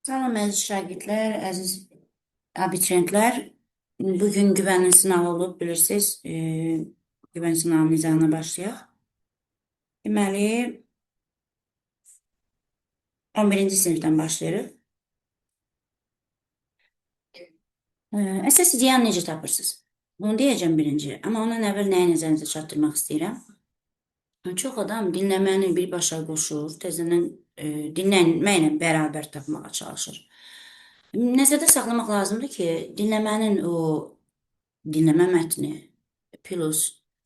Salam əziz şagirdlər, əziz abituriyentlər. Bugün güvənin sınavı olub, bilirsiniz. Güvən sınavının izahına başlayaq. Deməli, 11-ci sinifdən başlayırıq. Əsas ideyanı necə tapırsınız? Bunu deyəcəm birinci, amma ondan əvvəl nəyə nəzərinizə çatdırmaq istəyirəm. Çox adam dinləməni birbaşa qoşur, təzədən dinlənməklə bərabər tapmağa çalışır. Nəzərdə saxlamaq lazımdır ki, dinləmənin o dinləmə mətni plus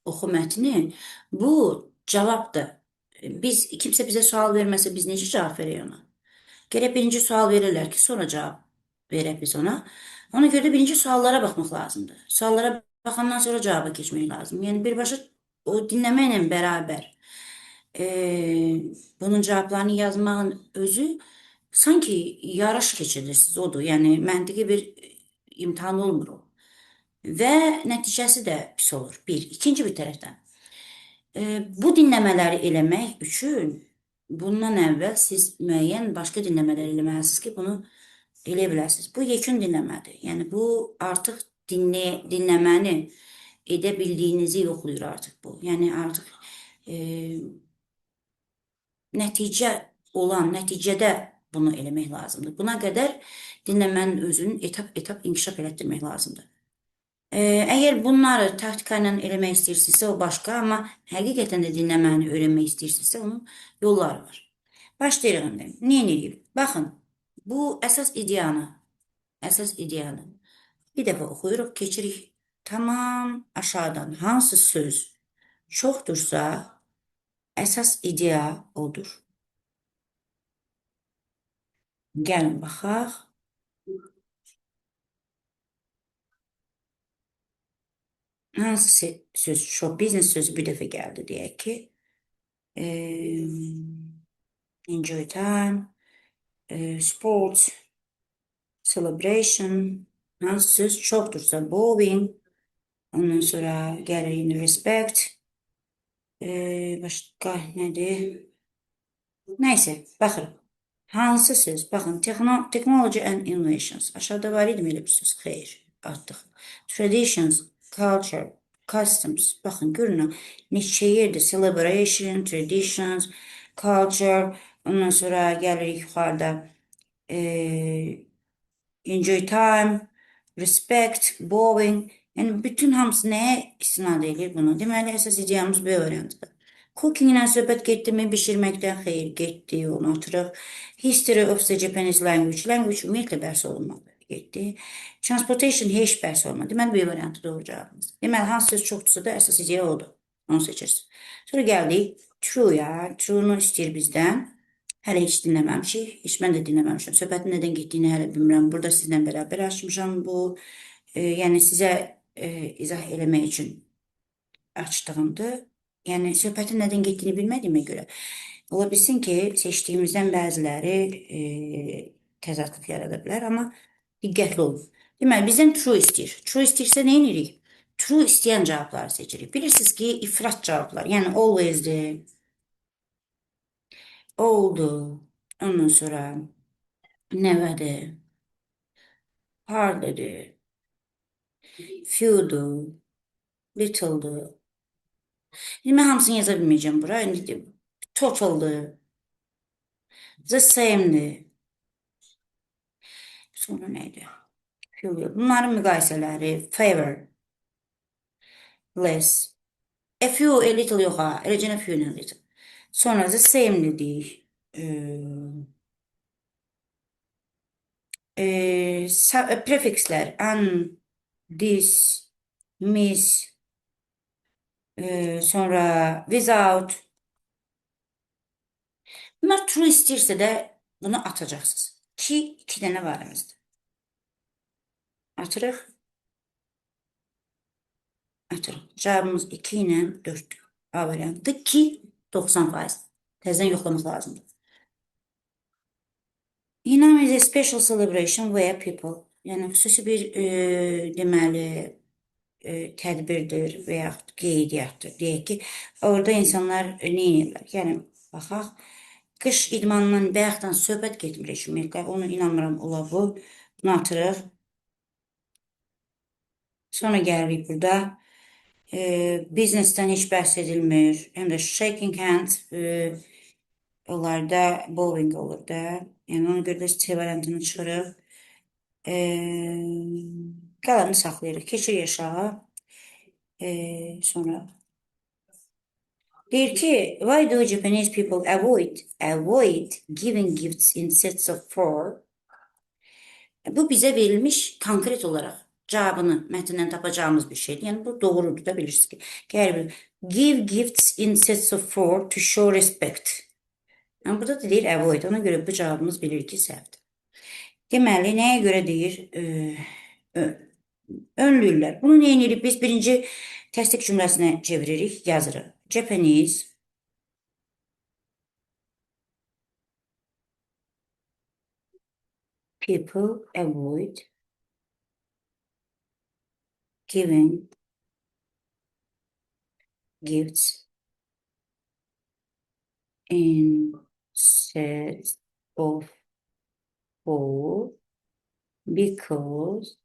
oxu mətni bu cavabdır. Kimsə bizə sual verməsə biz necə cavab verək ona? Gərək birinci sual verirlər ki, sonra cavab verək biz ona. Ona görə də birinci suallara baxmaq lazımdır. Suallara baxandan sonra cavaba keçmək lazım. Yəni birbaşa o dinləməklə bərabər bunun cavablarını yazmağın özü sanki yarış keçirirsiniz, odur. Yəni məntiqi bir imtahan olmur o. Və nəticəsi də pis olur. Bir. İkinci bir tərəfdən. Bu dinləmələri eləmək üçün bundan əvvəl siz müəyyən başqa dinləmələr eləməlisiniz ki, bunu eləyə biləsiniz. Bu yekun dinləmədir. Yəni bu artıq dinləməni edə bildiyinizi yoxlayır artıq bu. Yəni artıq nəticədə bunu eləmək lazımdır. Buna qədər dinləmənin özünü etap inkişaf elətdirmək lazımdır. Əgər bunları taktika ilə eləmək istəyirsinizsə, o başqa, amma həqiqətən də dinləməni öyrənmək istəyirsinizsə, onun yolları var. Başlayırıq indi. Nə edeyim? Baxın, bu əsas ideyanı bir dəfə oxuyuruq, keçirik. Tamam aşağıdan hansı söz çoxdursa, əsas ideya odur. Gəlin baxaq. Hansı söz çox, biznes sözü bir dəfə gəldi deyək ki. Enjoy time, sports, celebration, hansı söz çoxdursa, bowling, ondan sonra gəlir yine respect, başqa nədir? Nəysə, baxırıq. Hansı söz? Baxın, technology and innovations. Aşağıda var idi mi elə bir söz? Xeyr, atdıq. Traditions, culture, customs. Baxın, görün, neçə yerdir? Celebration, traditions, culture. Ondan sonra gəlirik yuxarıda. Enjoy time, respect, bowing. Yəni, bütün hamısı nəyə istinad edir bunu? Deməli, əsas ideyamız B variantıdır. Cooking ilə söhbət getdi mi? Bişirməkdən xeyr, getdi, onu atırıq. History of the Japanese language. Language ümumiyyətlə bəhs olunmadı, getdi. Transportation heç bəhs olmadı. Deməli, B variantı doğru cavabımız. Deməli, hansı söz çoxdursa da əsas ideya odur. Onu seçirsiniz. Sonra gəldik. True-ya. True-nu istəyir bizdən. Hələ heç dinləməmişik. Heç mən də dinləməmişəm. Söhbətin nədən getdiyini hələ bilmirəm. Burada sizlə bərabər açmışam bu. Yəni sizə izah eləmək üçün açdığımdır. Yəni söhbətin nədən getdiyini bilmədiyimə görə ola bilsin ki, seçdiyimizdən bəziləri təzadlıq yarada bilər, amma diqqətli olun. Deməli, bizdən true istəyir. True istəyirsə nə edirik? True istəyən cavabları seçirik. Bilirsiniz ki, ifrat cavablar, yəni always'dir, oldu, ondan sonra never'dir, hard'dir, few'dur, little'dır. Mən hamısını yaza bilməyəcəm bura. İndi total'dır, the samen'dir. Sonra neydi? Bunların müqayisələri favor, less. A few, a little yox ha. Eləcə nə few, a little. Sonra the same dedik. Prefixlər an, this, miss, sonra without. Bunlar true istəyirsə də bunu atacaqsınız. İki dənə varımızdır. Atırıq. Atırıq. Cavabımız 2 ilə 4'dür. A variantıdır ki 90%. Təzədən yoxlamaq lazımdır. Inam is a special celebration where people, yəni xüsusi bir deməli tədbirdir və yaxud qeydiyyatdır. Deyək ki, orada insanlar nə edirlər? Yəni, baxaq, Qış idmanından bayaqdan söhbət getmir ümumiyyətlə. Onu inanmıram ola bu. Bunu atırıq. Sonra gəlirik burada. Biznesdən heç bəhs edilmir. Həm də shaking hands. Onlarda bowling olur da. Yəni ona görə də C variantını çıxırıq. Qalanını saxlayırıq. Keçirik aşağı. Sonra deyir ki, why do Japanese people avoid giving gifts in sets of four? Bu bizə verilmiş konkret olaraq cavabını mətndən tapacağımız bir şeydir. Yəni bu doğrudur da bilirsiniz ki. Gəlir give gifts in sets of four to show respect. Yəni burada da deyir avoid. Ona görə bu cavabımız bilir ki səhvdir. Deməli, nəyə görə deyir? Önlülər. Bunu nə edirik? Biz birinci təsdiq cümləsinə çeviririk, yazırıq. Japanese people avoid giving gifts in sets of four because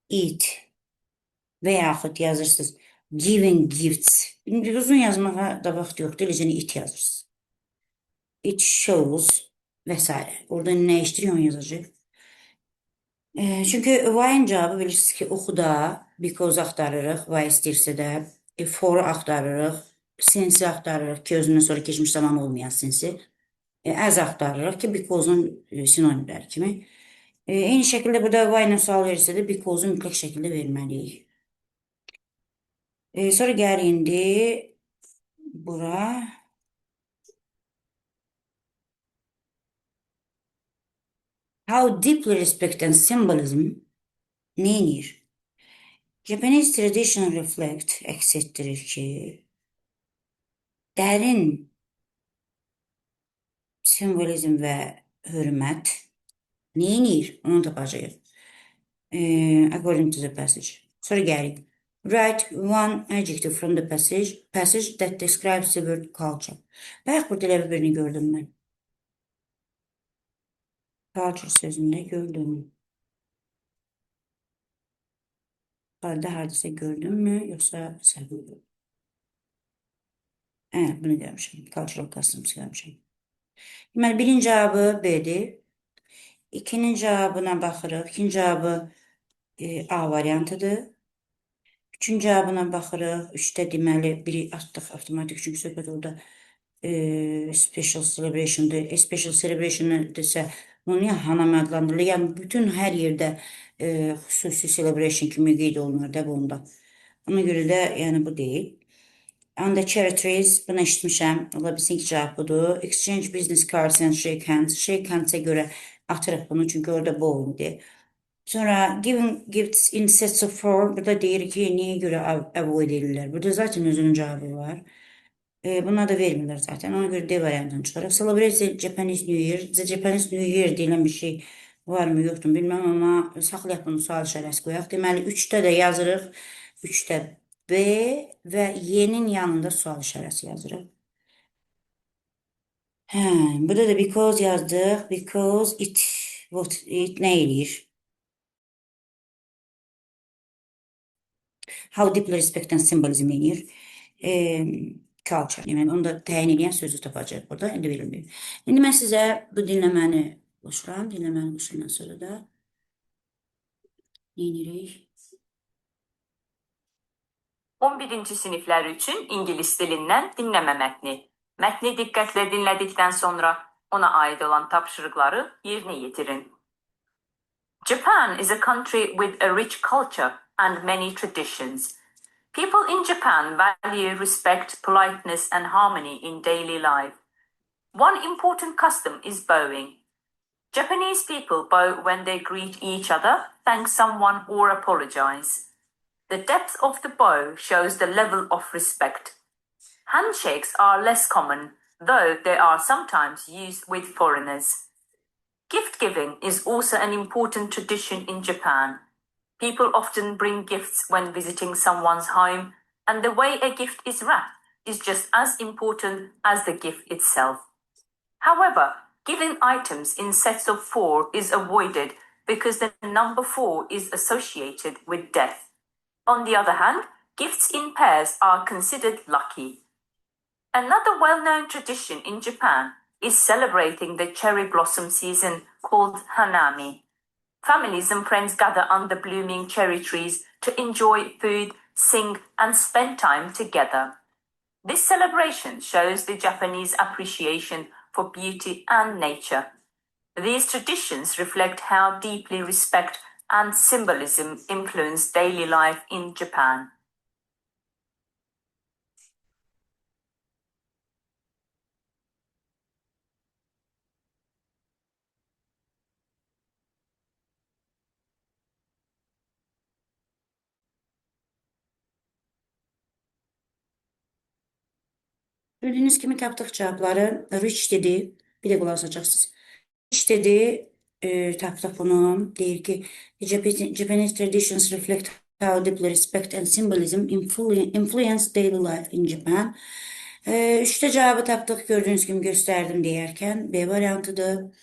it və yaxud yazırsınız giving gifts. Uzun yazmağa da vaxt yoxdur. Eləcə it yazırsınız. It shows vesaire. Orada nə işləyir onu yazacaq. Çünki why-ın cavabı bilirsiniz ki, oxuda because axtarırıq, why istəyirsə də, for axtarırıq, sinsi axtarırıq ki, özündən sonra keçmiş zaman olmayan sinsi, as axtarırıq ki, because-un sinonimləri kimi. Eyni şəkildə burada why-ilə sual verirsə də because-u mütləq şəkildə verməliyik. Sonra gəlir indi bura. How deeply respect and symbolism neyinir? Japanese tradition reflect əks etdirir ki, dərin simvolizm və hörmət neyinir? Onu tapacağıq. According to the passage. Sonra gəlirik. Write one adjective from the passage that describes the word culture. Bayaq burada elə birini gördüm mən. Culture sözündə gördüm. Hardasa gördüm mü, yoxsa səhv gördüm? Bunu görmüşəm. Cultural customs görmüşəm. Deməli, birinci cavabı B-dir. İkinin cavabına baxırıq. İkinci cavabı A variantıdır. Üçüncü cavabına baxırıq. Üçdə deməli, biri atdıq avtomatik, çünki söhbət orada special celebration'dır. Special celebration'ı desə, onu niyə hanam adlandırılır? Yəni, bütün hər yerdə xüsusi celebration kimi qeyd olunur da bunda. Ona görə də, yəni bu deyil. And the territories, bunu eşitmişəm. Ola bilsin ki, cavab budur. Exchange business cards and shake hands. Shake hands'e görə atırıq bunu, çünki orada bowlingdir. Sonra giving gifts in sets of four. Burada deyir ki, niyə görə avoid edirlər? Burada zaten özünün cavabı var. Buna da vermirlər zaten. Ona görə D variantını çıxarıq. Celebrate Japanese New Year. The Japanese New Year deyilən bir şey var mı, yoxdur bilməm, amma saxlayaq bunu sual işarəsi qoyaq. Deməli, 3-də də yazırıq. 3-də B və Y-nin yanında sual işarəsi yazırıq. Burada da because yazdıq. Because it nə eləyir? How deeply respect and symbolism eləyir? Culture. Yəni, onu da təyin edən sözü tapacaq burada. İndi verilməyim. İndi mən sizə bu dinləməni qoşuram. Dinləməni qoşulan sonra da neyinirik? 11-ci siniflər üçün İngilis dilindən dinləmə mətni. Mətni diqqətlə dinlədikdən sonra ona aid olan tapşırıqları yerinə yetirin. Japan is a country with a rich culture and many traditions. People in Japan value respect, politeness, and harmony in daily life. One important custom is bowing. Japanese people bow when they greet each other, thank someone, or apologize. The depth of the bow shows the level of respect. Handshakes are less common, though they are sometimes used with foreigners. Gift giving is also an important tradition in Japan. People often bring gifts when visiting someone's home, and the way a gift is wrapped is just as important as the gift itself. However, giving items in sets of four is avoided because the number four is associated with death. On the other hand, gifts in pairs are considered lucky. Another well-known tradition in Japan is celebrating the cherry blossom season called Hanami. Families and friends gather under blooming cherry trees to enjoy food, sing, and spend time together. This celebration shows the Japanese appreciation for beauty and nature. These traditions reflect how deeply respect and symbolism influence daily life in Japan. Gördüğünüz kimi tapdıq cavabları. Rich dedi. Bir de qulaq asacaqsınız. Rich dedi. Tapdıq bunu. Deyir ki, Japanese traditions reflect how deeply respect and symbolism influence daily life in Japan. Üçte cevabı tapdıq. Gördüğünüz kimi gösterdim deyərkən. B variantıdır.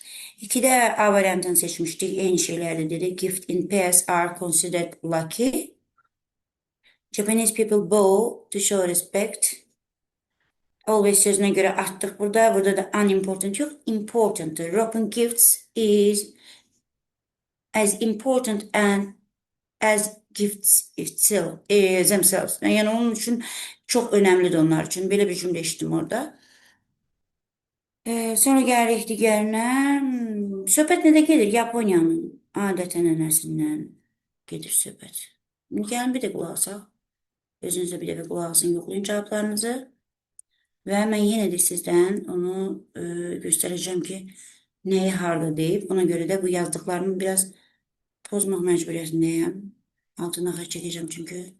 İkidə A variantını seçmişdik. Eyni şeylerdi dedi. Gift in pairs are considered lucky. Japanese people bow to show respect. Always sözüne göre arttık burada. Burada da unimportant yok. Important'tır. Wrapping gifts is as important and as gifts itself, themselves. Yani onun için çok önemlidir onlar için. Böyle bir cümle işittim orada. Sonra gəldik digərinə. Söhbət nədə gedir? Yaponiyanın adət-ənənəsindən gedir söhbət. Gəlin bir də qulaq asaq. Özünüzə bir dəfə qulaq asın, yoxlayın cavablarınızı. Ve ben yine de sizden onu göstereceğim ki neyi harda deyip ona göre de bu yazdıklarımı biraz pozmaq məcburiyyətindəyəm. Altına xətt çəkəcəm çünkü.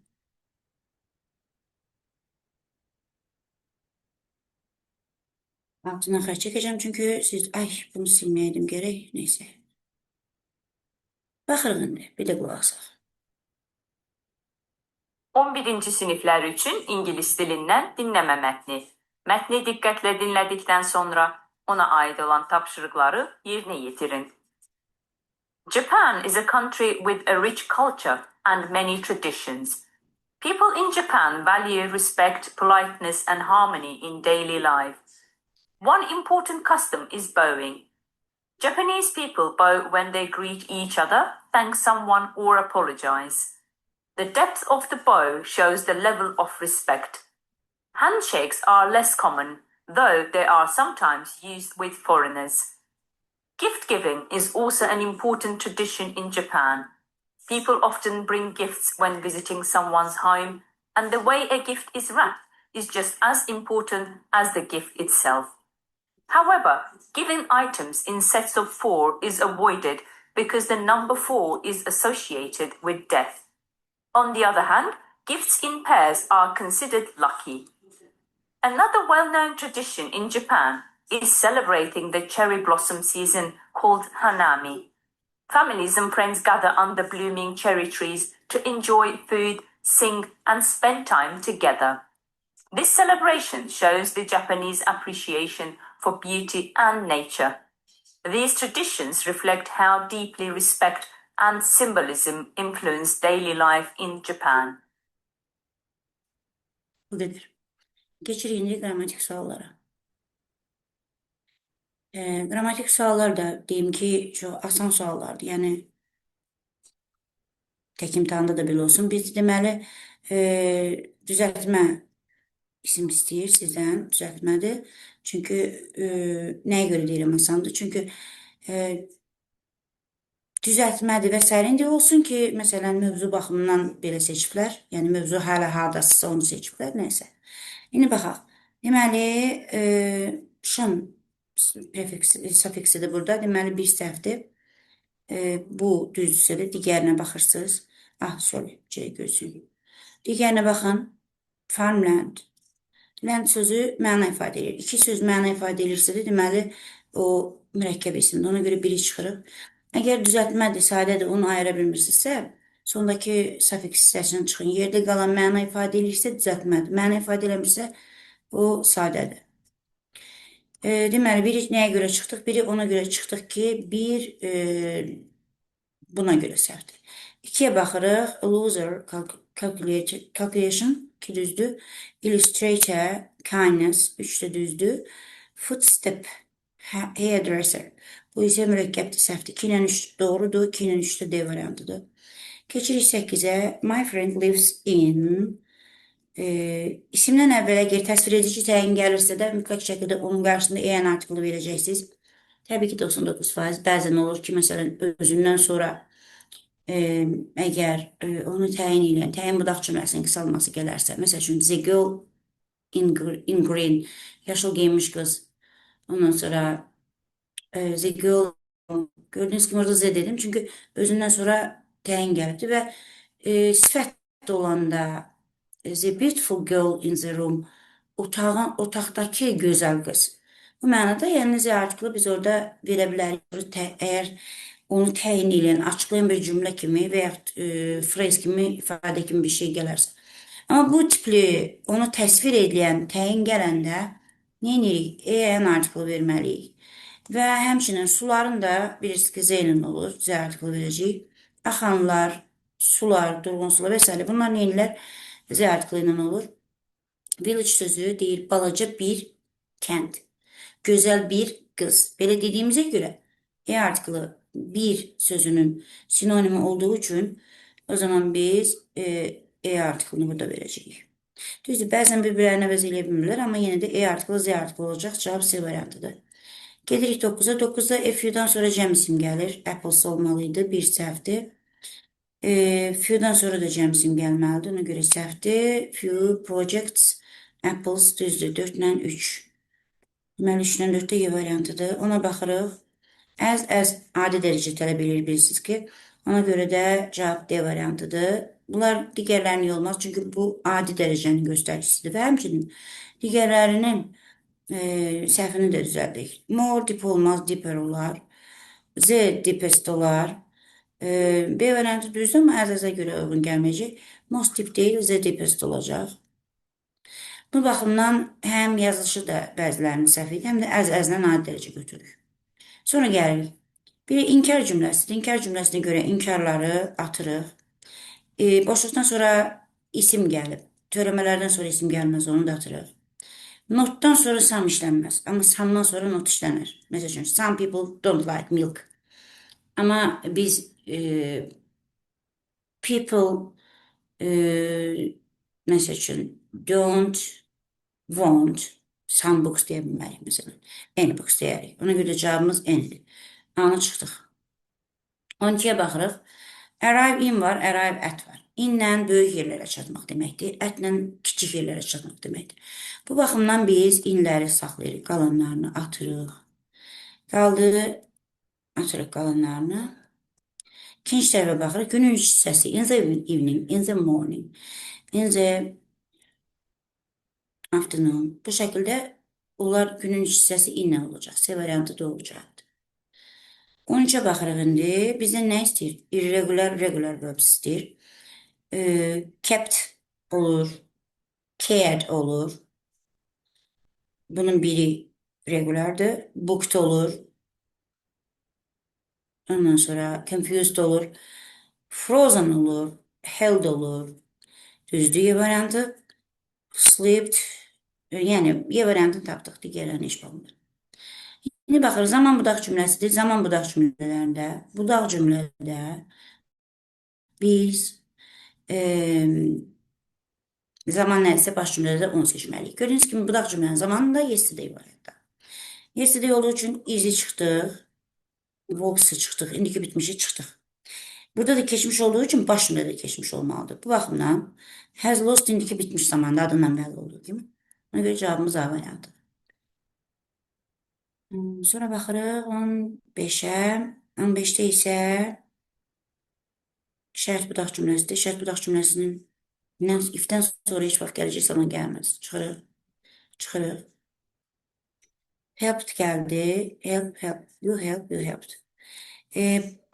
Altına xətt çəkəcəm çünkü siz ay bunu silməyəydim gerek. Neyse. Baxırıq indi. Bir də qulaq asaq. 11. sinifler için İngiliz dilinden dinleme metni. Metni diqqətlə dinlədikdən sonra ona aid olan tapşırıqları yerinə yetirin. Japan is a country with a rich culture and many traditions. People in Japan value respect, politeness, and harmony in daily life. One important custom is bowing. Japanese people bow when they greet each other, thank someone, or apologize. The depth of the bow shows the level of respect. Handshakes are less common, though they are sometimes used with foreigners. Gift giving is also an important tradition in Japan. People often bring gifts when visiting someone's home, and the way a gift is wrapped is just as important as the gift itself. However, giving items in sets of four is avoided because the number four is associated with death. On the other hand, gifts in pairs are considered lucky. Another well-known tradition in Japan is celebrating the cherry blossom season called Hanami. Families and friends gather under blooming cherry trees to enjoy food, sing, and spend time together. This celebration shows the Japanese appreciation for beauty and nature. These traditions reflect how deeply respect and symbolism influence daily life in Japan. Bu kadar. Geçirin indi gramatik suallara. Gramatik suallar da diyeyim ki çok asan suallardı. Yani tek imtahanda da belə olsun. Biz deməli düzəltmə isim istəyir sizdən, düzəltmədir. Çünki nəyə görə deyirəm asandır? Çünki düzəltmədir və s. indi olsun ki, məsələn, mövzu baxımından belə seçiblər. Yəni mövzu hələ hardasısa onu seçiblər, nəysə. İndi baxaq. Deməli, şın sufiksidir burada. Deməli, bir səhvdir. Bu düzdürsə də digərinə baxırsınız. Sorry, gözlüyüm. Digərinə baxın. Farmland. Land sözü məna ifadə edir. İki söz məna ifadə edirsə də, deməli, o mürəkkəb isimdir. Ona görə biri çıxırıb. Əgər düzəltmədir, sadədir, onu ayıra bilmirsinizsə, Sondakı suffix hissəsini çıxın. Yerdə qalan məna ifadə edirsə düzəltmədir. Məna ifadə eləmirsə o sadədir. Deməli, biri nəyə görə çıxdıq? Biri ona görə çıxdıq ki, bir buna görə səhvdir. 2-yə baxırıq. Loser calculation 2 düzdür. Illustrator kindness 3 də düzdür. Footstep hairdresser. Bu isə mürəkkəbdir, səhvdir. 2 ilə 3 doğrudur. 2 ilə 3 də D variantıdır. Keçirik 8-ə. My friend lives in isimdən əvvələ gəlir, təsvir edici təyin gəlirsə də mütləq şəkildə onun qarşısında EN artiklı verəcəksiniz. Təbii ki, 99%. Bəzən olur ki, məsələn, özündən sonra əgər onu təyin edən, təyin budaq cümləsinin qısalması gələrsə, məsəl üçün, the girl in green, yaşıl geyinmiş qız. Ondan sonra the girl, gördüğünüz kimi orada Z dedim, çünki özündən sonra təyin gəlibdir və sifət olanda the beautiful girl in the room, otaqdakı gözəl qız. Bu mənada, yəni Z artiklı biz orada verə bilərik. Əgər onu təyin edən, açıqlayan bir cümlə kimi və yaxud phrase kimi, ifadə kimi bir şey gələrsə. Amma bu tipli, onu təsvir edən, təyin gələndə nə edirik? EN artiklı verməliyik. Və həmçinin suların da birisi ki, Z ilə olur, Z artiklı verəcəyik. Axanlar, sular, durğun sular və s. Bunlar nə edirlər? Z artiklı ilə olur. Village sözü deyir, balaca bir kənd. Gözəl bir qız. Belə dediyimizə görə E artiklı bir sözünün sinonimi olduğu üçün o zaman biz E artiklını burada verəcəyik. Düzdür, bəzən bir-birlərini əvəz eləyə bilmirlər, amma yenə də E artiklı, Z artiklı olacaq. Cavab C variantıdır. Gedirik 9-a. 9-da FU-dan sonra cəm isim gəlir. Apples olmalıydı. Bir səhvdir. Few-dan sonra da cəm isim gəlməlidir. Ona görə səhvdir. Few, projects, apples düzdür. 4 ilə 3. Deməli 3 ilə 4 də Y variantıdır. Ona baxırıq. As adi dərəcə tələb edir bilirsiniz ki. Ona görə də cavab D variantıdır. Bunlar digərlərini olmaz. Çünki bu adi dərəcənin göstəricisidir. Və həmçinin digərlərinin səhvini də düzəldik. More dip olmaz, deeper olar. Z deepest olar. B variantı düzdür, amma əz-əzə görə uyğun gəlməyəcək. Most dip deyil, Z deepest olacaq. Bu baxımdan həm yazılışı da bəzilərinin səhv idi, həm də əz-əzlə adi dərəcə götürürük. Sonra gəlirik. Biri inkar cümləsidir. İnkar cümləsinə görə inkarları atırıq. Boşluqdan sonra isim gəlib. Törəmələrdən sonra isim gəlməz, onu da atırıq. Notdan sonra some işlənməz. Amma some'dan sonra not işlənir. Məsəl üçün, some people don't like milk. Amma biz people məsəl üçün don't want some books deyə bilməliyik məsələn. Any books deyərik. Ona görə cavabımız N'dir. Anı çıxdıq. 12-yə baxırıq. Arrive in var, arrive at var. İnlə böyük yerlərə çatmaq deməkdir. Ətlə kiçik yerlərə çatmaq deməkdir. Bu baxımdan biz inləri saxlayırıq, qalanlarını atırıq. Qaldı, atırıq qalanlarını. İkinci tərəfə baxırıq. Günün hissəsi. In the evening, in the morning, in the afternoon. Bu şəkildə onlar günün hissəsi inlə olacaq. C variantı doğru cavabdır. 13-ə baxırıq indi. Bizdən nə istəyir? Irregular, regular verbs istəyir. Kept olur. Cared olur. Bunun biri regulardır. Booked olur. Ondan sonra confused olur. Frozen olur. Held olur. Düzdür Y variantı. Slept. Yəni Y variantını tapdıq. Digərlərini heç baxmır. İndi baxırıq. Zaman budaq cümləsidir. Zaman budaq cümlələrində, budaq cümlədə biz zaman nədirsə baş cümlədə onu seçməliyik. Gördüyünüz kimi budaq cümlənin zamanında yesterday var. Yesterday olduğu üçün izi çıxdıq. Walks'ı çıxdıq. İndiki bitmişi çıxdıq. Burada da keçmiş olduğu üçün baş cümlədə keçmiş olmalıdır. Bu baxımdan has lost indiki bitmiş zamanda adından bəlli olduğu kimi. Ona görə cavabımız A variantıdır. Sonra baxırıq 15-ə. 15-də isə şərt budaq cümləsidir. Şərt budaq cümləsinin if-dən sonra heç vaxt gələcək zaman gəlməz. Çıxırıq. Çıxırıq. Helped gəldi. Help, help. You help, you helped.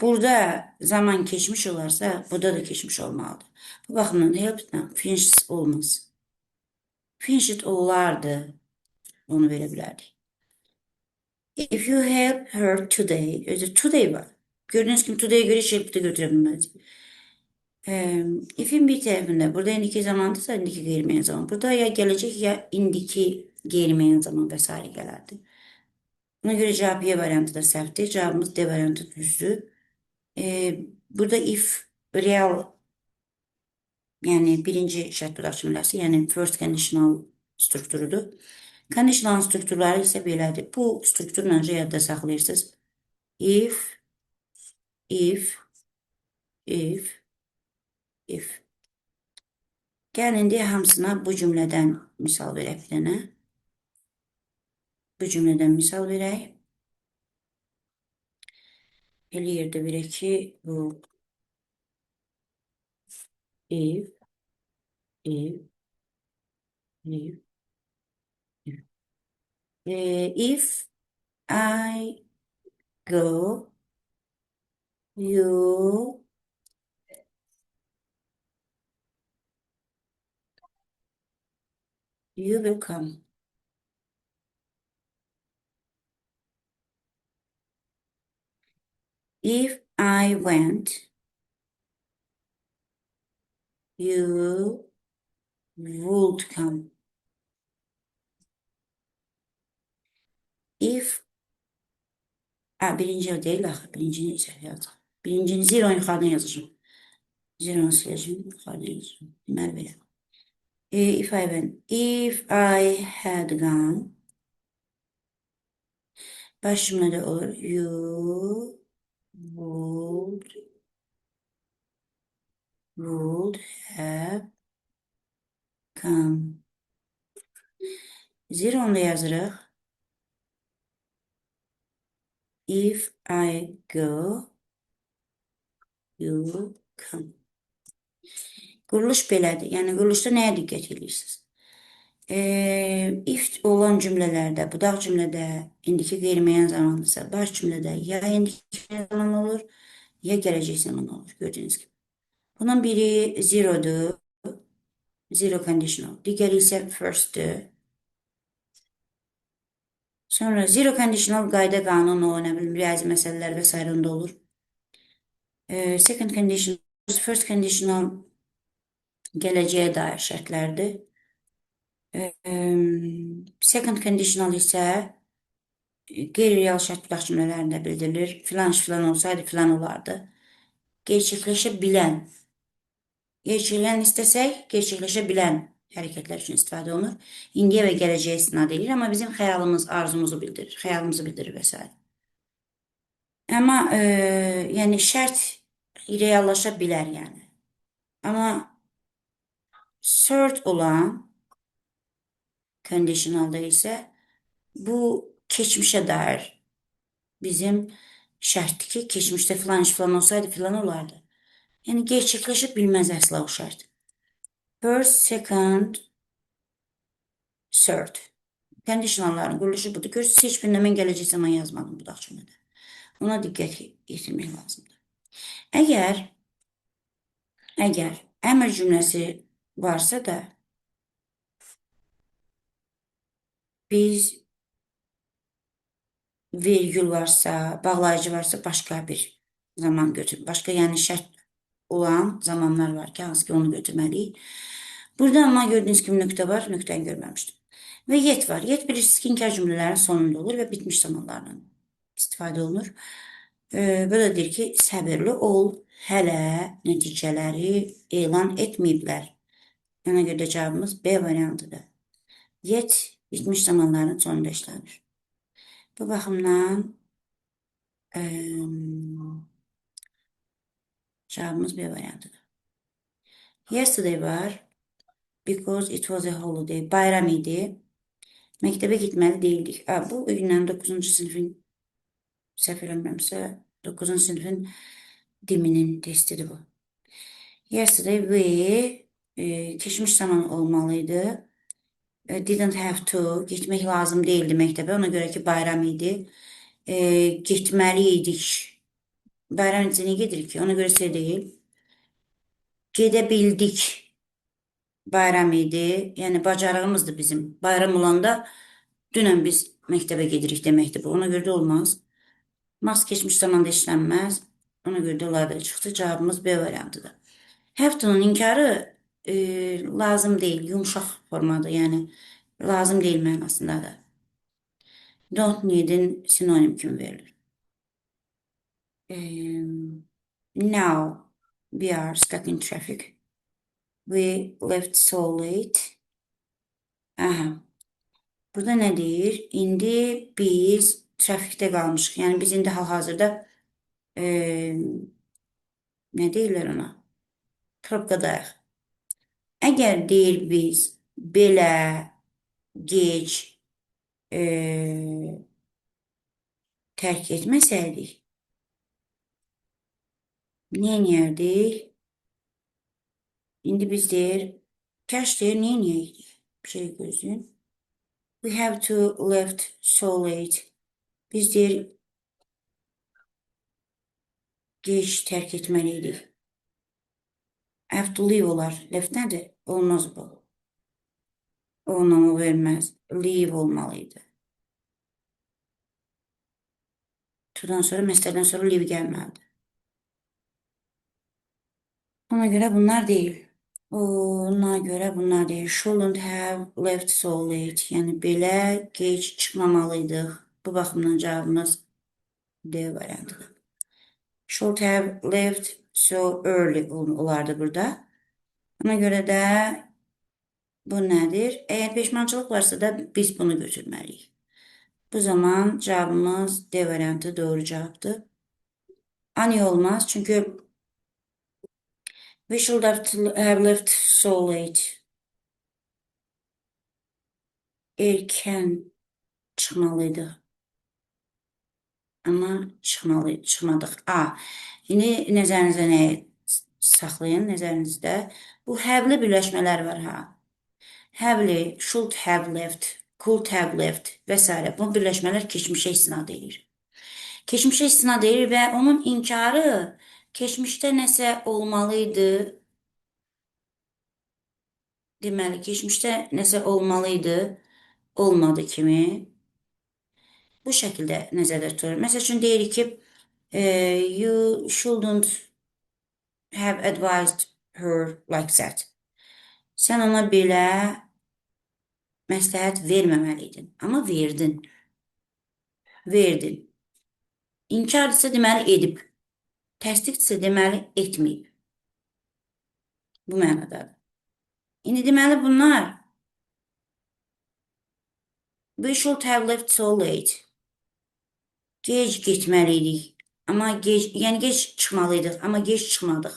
Burada zaman keçmiş olarsa, burada da keçmiş olmalıdır. Bu baxımdan help'dən finished olmaz. Finished olardı, onu verə bilərdik. If you help her today, özü today var. Gördüğünüz gibi today'e göre help'i de götürə bilmədik. If'in bir tərəfində, burada indiki zamandırsa indiki qeyri-müəyyən zaman. Burada ya gələcək ya indiki qeyri-müəyyən zaman və s. gələrdi. Buna göre cevap Y variantı da səhvdir. Cevabımız D variantı düzdür. Burada if real, yani birinci şərt dodaq cümləsi, yəni first conditional strukturudur. Conditional strukturları isə belədir. Bu strukturla önce yadda saxlayırsınız. If, if, if, if. Gəlin indi hamısına bu cümlədən misal verək bir dənə. Bu cümlədən misal verək. Elə yerdə verək ki, bu if, if, if, if. If I go, you will come. If I went, you would come. If birinci değil axı, birincini içəri yazacaq. Birincini zero yuxarıdan yazacağım. Zero siləcəm, yuxarıdan yazacağım. Deməli belə. If I went, if I had gone, baş cümlədə olur. You would have come. Zero onu da yazırıq. If I go, you come. Quruluş belədir. Yəni quruluşda nəyə diqqət edirsiniz? If olan cümlələrdə, budaq cümlədə indiki qeyri-müəyyən zamandırsa, baş cümlədə ya indiki zaman olur, ya gələcək zaman olur. Gördüyünüz gibi. Bunun biri zero'dur. Zero conditional. Digəri isə first'dır. Sonra zero conditional qayda qanun o, nə bilim, riyazi məsələlər və s. onda olur. Second conditional, first conditional gələcəyə dair şərtlərdir. Second conditional isə qeyri-real şərt budaq cümlələrində bildirilir. Filan filan olsaydı filan olardı. Gerçəkləşə bilən. Gerçəkləşən istəsək, gerçəkləşə bilən hərəkətlər üçün istifadə olunur. İndiyə və gələcəyə istinad edir, amma bizim xəyalımız, arzumuzu bildirir, xəyalımızı bildirir və s. Amma yəni şərt reallaşa bilər yəni. Amma third olan conditionalda isə bu keçmişə dair bizim şərtdir ki, keçmişdə filan iş filan olsaydı filan olardı. Yəni gerçəkləşə bilməz əsla o şərt. First, second, third. Conditionalların quruluşu budur. Görürsünüz, heç birində mən gələcək zaman yazmadım budaq cümlədə. Ona diqqət yetirmək lazımdır. Əgər əmr cümləsi varsa da biz virgül varsa, bağlayıcı varsa başqa bir zaman götür. Başqa yəni şərt olan zamanlar var ki, hansı ki onu götürməliyik. Burada amma gördüyünüz kimi nöqtə var, nöqtəni görməmişdim. Və yet var. Yet bilirsiniz ki, inkar cümlələrin sonunda olur və bitmiş zamanlarla istifadə olunur. Böyle deyir ki, səbirli ol, hələ nəticələri elan etməyiblər. Ona görə də cavabımız B variantıdır. Yet bitmiş zamanların sonunda işlənir. Bu baxımdan cevabımız B variantıdır. Yesterday var. Because it was a holiday. Bayram idi. Məktəbə gitməli değildik. Bu günlərin 9-cu sinifin, səhv eləmirəmsə, 9-cu sinifin diminin testidir bu. Yesterday we keçmiş zaman olmalıydı. Didn't have to. Gitmək lazım değildi məktəbə. Ona görə ki bayram idi. Gitməli idik. Bayram içine gedirik ki ona göre şey değil. Gedebildik. Bayram idi. Yani bacarığımızdı bizim. Bayram olanda dünən biz məktəbə gedirik deməkdir bu. Ona görə də olmaz. Mas keçmiş zamanda işlənməz. Ona görə də olardı çıxdı. Cavabımız B variantıdır. Have to'nun inkarı lazım değil. Yumuşaq formada yani lazım değil mənasındadır. Don't need'in sinonim kimi verilir. Now we are stuck in traffic. We left so late. Aha. Burada ne deyir? İndi biz trafikte qalmışıq. Yəni biz indi hal-hazırda ne deyirlər ona? Probkadayıq. Əgər deyir biz belə gec tərk etməsəydik, nə edərdik? İndi biz deyir, kaş deyir, nə edəydik? Bir şey gözləyin. We have to left so late. Biz deyir, gec tərk etməliydik. Have to leave olar. Left nədir? Olmaz bu. O anlamı verməz. Leave olmalıydı. To'dan sonra, məsələdən sonra leave gəlməlidir. Ona göre bunlar değil. Ona göre bunlar değil. Shouldn't have left so late. Yani belə geç çıxmamalıydıq. Bu baxımdan cavabımız D variantıdır. Should have left so early olardı burada. Ona göre de bu nədir? Eğer peşmançılıq varsa da biz bunu götürməliyik. Bu zaman cevabımız D variantı doğru cevaptır. Ani olmaz çünkü we should have left so late. Erken çıxmalıydı. Ama çıxmadıq. İndi nəzərinizdə nə saxlayın, nəzərinizdə. Bu həvli birləşmələr var ha. Həvli, should have left, could have left və s. Bu birləşmələr keçmişə istinad edir. Keçmişə istinad edir və onun inkarı keçmişdə nəsə olmalıydı. Deməli, keçmişdə nəsə olmalıydı, olmadı kimi. Bu şəkildə nəzərdə tutulur. Məsəl üçün deyirik ki, you shouldn't have advised her like that. Sən ona belə məsləhət verməməliydin. Amma verdin. Verdin. İnkardirsə deməli edib. Təsdiqdirsə deməli etməyib. Bu mənadadır. İndi deməli bunlar we should have left so late. Gec getməliydik. Amma gec, yəni gec çıxmalıydıq, amma gec çıxmadıq.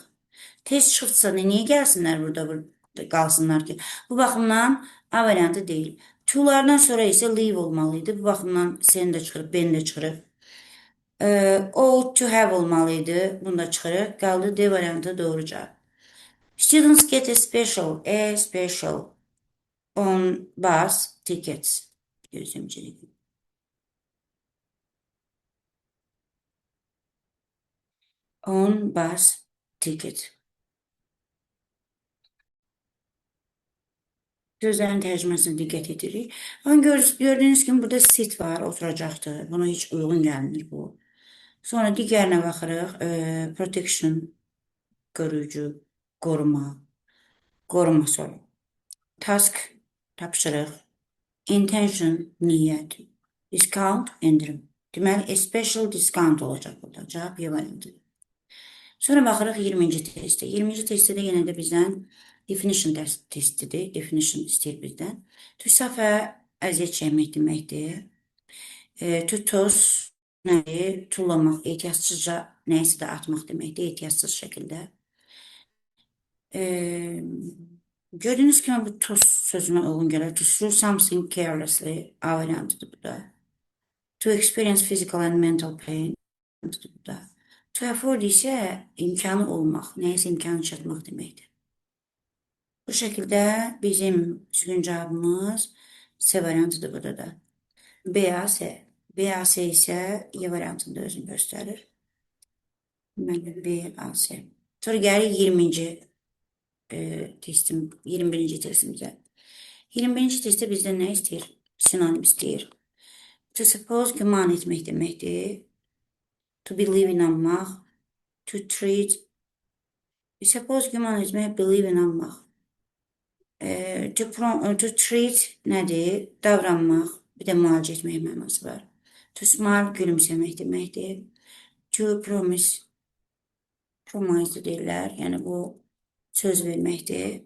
Tez çıxıbsa niyə gəlsinlər burada qalsınlar ki? Bu baxımdan A variantı deyil. To-lardan sonra isə leave olmalıydı. Bu baxımdan C-ni də çıxırıb, B-ni də çıxırıb. Ought to have olmalıydı. Bunu da çıxırıq. Qaldı D variantı doğru cavab. Students get a special on bus tickets. Gözlemcilik. On bus ticket. Sözlərin tərcüməsini diqqət edirik. Gördüyünüz kimi burada sit var, oturacaqdır. Buna heç uyğun gəlmir bu. Sonra digərinə baxırıq. Protection, qoruyucu, qoruma, qoruma soru. Task, tapşırıq. Intention, niyyət. Discount, endirim. Deməli, a special discount olacaq burada. Cavab Y variantıdır. Sonra baxırıq 20-ci testə. 20-ci testdə də yenə də bizdən definition testidir. Definition istəyir bizdən. To suffer əziyyət çəkmək deməkdir. To toss nədir? Tullamaq, ehtiyatsızca nəyisə də atmaq deməkdir. Ehtiyatsız şəkildə. Gördüyünüz kimi bu toss sözünə uyğun gəlir. To throw something carelessly. A variantıdır bu da. To experience physical and mental pain. Bu da. To afford isə imkanı olmaq, nəyəsə imkanı çatmaq deməkdir. Bu şəkildə bizim düzgün cavabımız C variantıdır burada da. B, A, C. B, A, C isə Y variantında özünü göstərir. Deməli, B, A, C. Sonra gəlir 20-ci testim, 21-ci testimizə. 21-ci testdə bizdən nə istəyir? Sinonim istəyir. To suppose güman etmək deməkdir. To believe inanmaq. To treat. Suppose güman etmək, believe inanmaq. To treat nədir? Davranmaq. Bir də müalicə etmək mənası var. To smile gülümsəmək deməkdir. To promise. Promise deyirlər. Yəni bu söz verməkdir.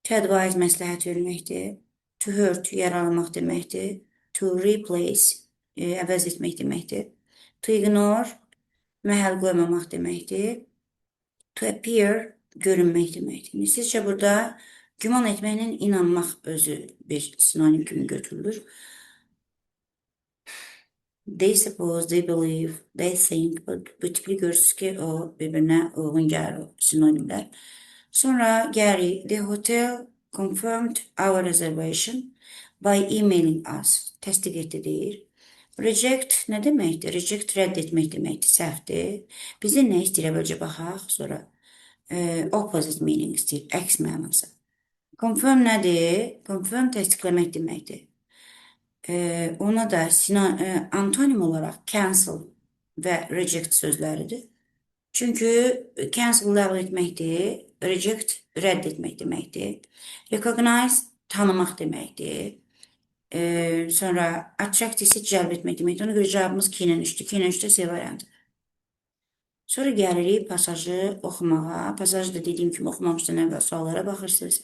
To advise məsləhət verməkdir. To hurt yaralamaq deməkdir. To replace əvəz etmək deməkdir. To ignore məhəl qoymamaq deməkdir. To appear görünmək deməkdir. Sizcə burada güman etməklə inanmaq özü bir sinonim kimi götürülür. They suppose, they believe, they think. Bu tipli görürsünüz ki, o bir-birinə uyğun gəlir o sinonimlər. Sonra gəlir, the hotel confirmed our reservation by emailing us. Təsdiq etdi deyir. Reject nə deməkdir? Reject rədd etmək deməkdir, səhvdir. Bizdə nə istəyir əvvəlcə baxaq, sonra opposite meaning istəyir, əks mənası. Confirm nədir? Confirm təsdiqləmək deməkdir. Ona da antonim olaraq cancel və reject sözləridir. Çünki cancel ləğv etməkdir, reject rədd etmək deməkdir. Recognize tanımaq deməkdir. Sonra attract isə cəlb etmək deməkdir. Ona görə cavabımız 2 ilə 3-dür. 2 ilə 3 də C variantı. Sonra gəlirik pasajı oxumağa. Pasajı da dediyim kimi oxumamışdan əvvəl suallara baxırsınız.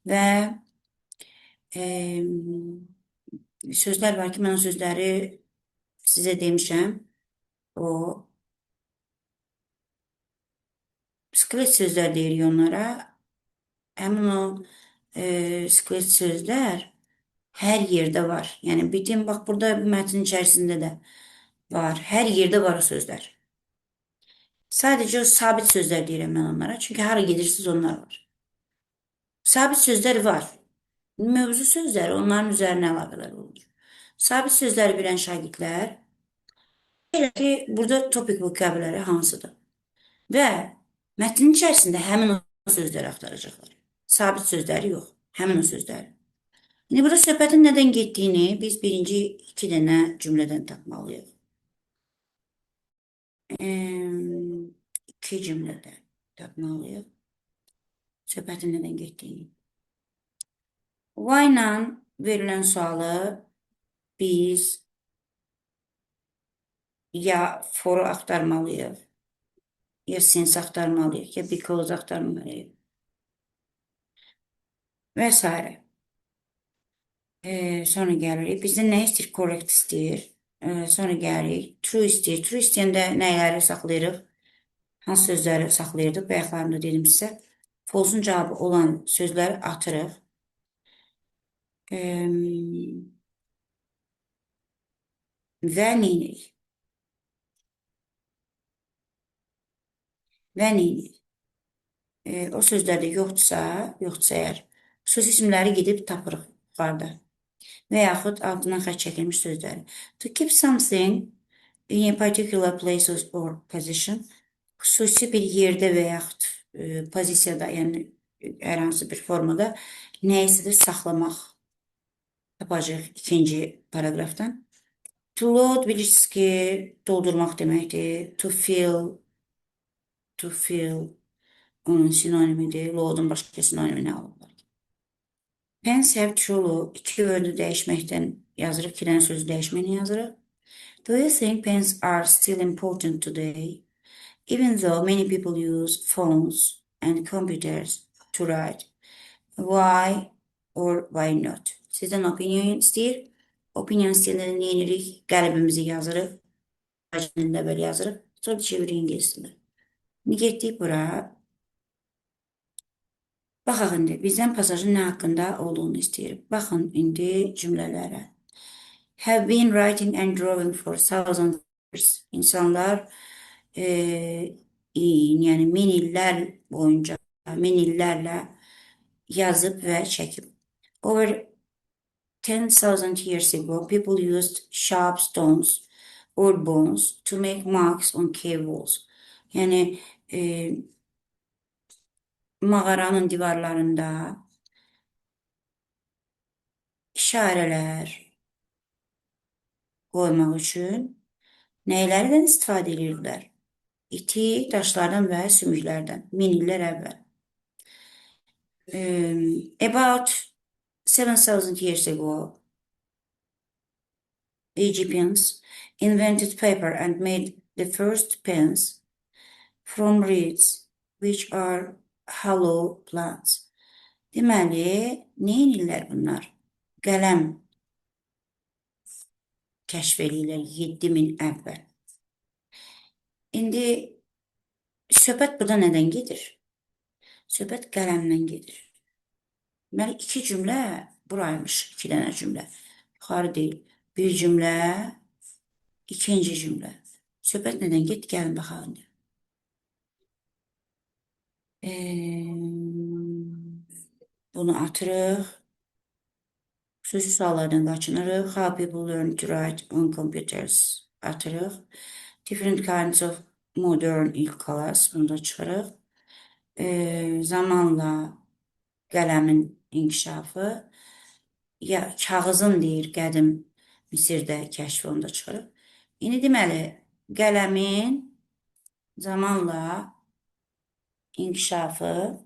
Və sözlər var ki, mən o sözləri sizə demişəm. O skelet sözlər deyirik onlara. Həmin o skelet sözlər hər yerdə var. Yəni, bildiğim, bax, burada mətnin içərisində də var. Hər yerdə var o sözlər. Sadəcə o sabit sözlər deyirəm mən onlara. Çünki hara gedirsiniz onlar var. Sabit sözlər var. Mövzu sözləri onların üzərinə əlaqələr olur. Sabit sözləri bilən şagirdlər elə ki, burada topik vokabüləri hansıdır? Və mətnin içərisində həmin o sözləri axtaracaqlar. Sabit sözləri yox, həmin o sözləri. İndi burada söhbətin nədən getdiyini biz birinci 2 dənə cümlədən tapmalıyıq. 2 cümlədə tapmalıyıq. Söhbətin nədən getdiyini. Why ilə verilən sualı biz ya for'u axtarmalıyıq, ya since axtarmalıyıq, ya because axtarmalıyıq və s. Sonra gəlirik. Bizdən nə istəyir? Correct istəyir. Sonra gəlirik. True istəyir. True istəyəndə nəyləri saxlayırıq? Hansı sözləri saxlayırdıq? Bayaqlarında dedim sizə. False-un cavabı olan sözləri atırıq. Və neyinirik? Və neyinirik? O sözlərdə yoxdursa əgər, xüsusi isimləri gedib tapırıq yuxarıda. Və yaxud altından xətt çəkilmiş sözləri. To keep something in a particular place or position, xüsusi bir yerdə və yaxud pozisiyada, yəni hər hansı bir formada nəyisidir saxlamaq tapacaq ikinci paragrafdan. To load bilirsiniz ki, doldurmaq deməkdir. To fill onun sinonimidir. Load'un başqa sinonimi nə alırlar? Pens have truly 2 word'u dəyişməkdən yazırıq, 2 dənə sözü dəyişməklə yazırıq. Do you think pens are still important today? Even though many people use phones and computers to write, why or why not? Sizdən opinion istəyir. Opinion istəyəndə nə edirik? Qəlbimizi yazırıq. Dilində belə yazırıq. Sonra çeviririk ingilis dilində. İndi getdik bura. Baxaq indi, bizdən pasajın nə haqqında olduğunu istəyir. Baxın indi cümlələrə. Have been writing and drawing for thousands of years. İnsanlar yəni min illər boyunca, min illərlə yazıb və çəkib. Over 10,000 years ago, people used sharp stones or bones to make marks on cave walls. Yani e, mağaranın divarlarında işareler koymak için neylerden istifadə edirdilər? İti, daşlardan və sümüklərdən min illər əvvəl. About 7,000 years ago, Egyptians invented paper and made the first pens from reeds, which are hollow plants. Deməli, nə edirlər bunlar? Qələm kəşf edirlər 7000 əvvəl. İndi söhbət burada nədən gedir? Söhbət qələmdən gedir. Deməli, iki cümlə buraymış, iki dənə cümlə. Yuxarı deyil. Bir cümlə, ikinci cümlə. Söhbət nədən getdi? Gəlin baxaq indi. Bunu atırıq. Sözlü suallardan qaçınırıq. How people learn to write on computers atırıq. Different kinds of modern ilk class. Bunu da çıxırıq. Zamanla qələmin inkişafı. Ya kağızın deyir qədim Misirdə kəşfi onu da çıxırıq. İndi deməli qələmin zamanla inkişafı